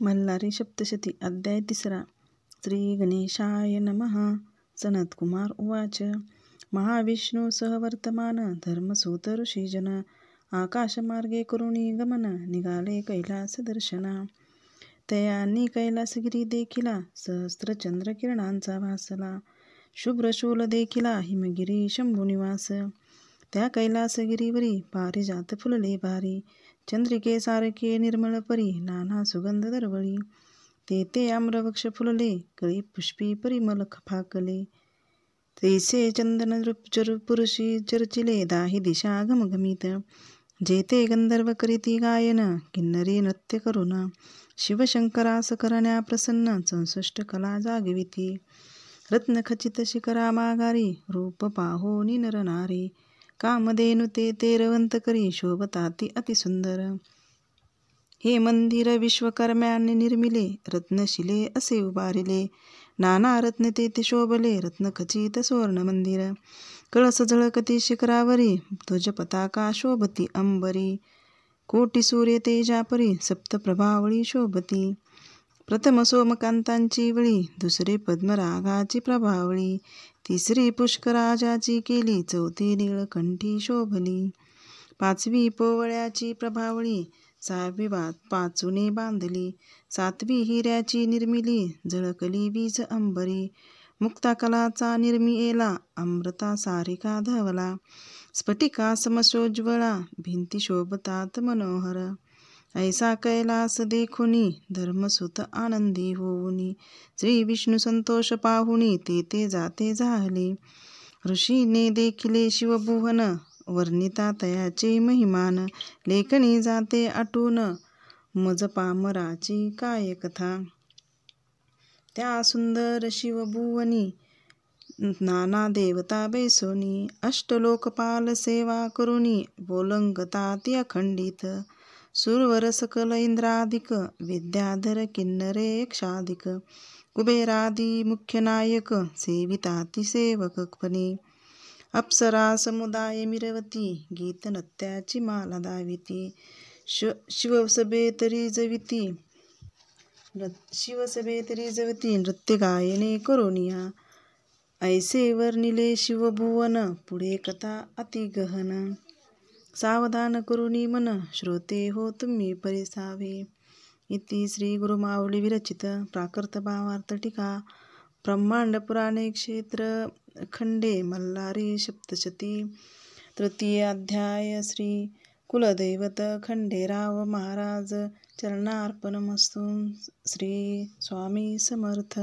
मल्हारी सप्तशती अध्याय 3 श्री गणेशाय नमः। सनत्कुमार उवाच। महाविष्णू सहवर्तमान धर्मसूत ऋषीजन आकाशमार्गे करुणी गमन निघाले कैलास दर्शना। तयांनी कैलासगिरी देखिला सहस्त्रचंद्र किरणांचा भासला शुभ्र शूल देखिला हिमगिरी शंभुनिवास। त्या कैलासगिरीवरी पारिजात फुलले भारी चंद्रिके सारखे निर्मळ परी नाना सुगंध दरवळी। तेथे आम्रवृक्ष फुलले कळी पुष्पी परिमल फाकले तैसे चंदन पुरुषी चर्चिले दाही दिशा घमघमीत। जेथे गंधर्व करीती गायन किन्नरी नृत्य करुन शिवशंकरास करण्या प्रसन्न 64 कला जागविती। रत्नखचित शिखरा मागारी रूप पाहोनी नरनारी कामधेनु ते रवंत करी शोभताती अतिसुंदर। हे मंदिर विश्वकर्म्याने निर्मिले रत्नशिले असे उभारिले नाना रत्न तेथे शोभले रत्नखचित सुवर्ण मंदिर। कळस झळकती शिखरावरी ध्वज पताका शोभती अंबरी कोटी सूर्य तेजापरी सप्तप्रभावळी शोभती। प्रथम सोमकांतांची वळी दुसरे पद्मरागाची प्रभावळी तिसरी पुष्कराजाची केली चौथी नीळकंठी शोभली। पाचवी पोवळ्याची प्रभावळी सहावी पाचुने बांधली सातवी हिऱ्याची निर्मिली झळकली वीज अंबरी। मुक्ताकलाचा निर्मिएला अमृता सारिका धवला स्फटिका समसोज्वळा भिंती शोभतात मनोहर। ऐसा कैलास देखुनी धर्मसुत आनंदी होऊनी श्री विष्णू संतोष पाहुनी तेथे जाते झाले। ऋषीने देखिले शिवभुवन वर्णिता तयाचे महिमान लेखणी जाते आटून मज पामराची काय कथा। त्या सुंदर शिवभुवनी नाना देवता बैसोनी अष्टलोकपाल सेवा करुनी बोलंगताती अखंडित। सुरवर सकल इंद्रादिक विद्याधर किन्नरे यक्षादिक कुबेरादी मुख्य नायक सेविताती सेवकपणे। अप्सरा समुदाय मिरवती गीत नृत्याची माला दाविती शिवसभेत रिजवती नृत्य गायने करोनिया। ऐसे वर्णिले शिवभुवन पुढे कथा अति गहन सावधान करुनी मन श्रोते हो तुम्ही परिसावे। इति श्री गुरुमाऊली विरचित प्राकृत भावार्थ टीका ब्रह्मांड पुराणे क्षेत्र खंडे मल्हारी सप्तशती तृतीय अध्याय श्री कुलदैवत खंडेराव महाराज चरणार्पणमस्तु। श्री स्वामी समर्थ।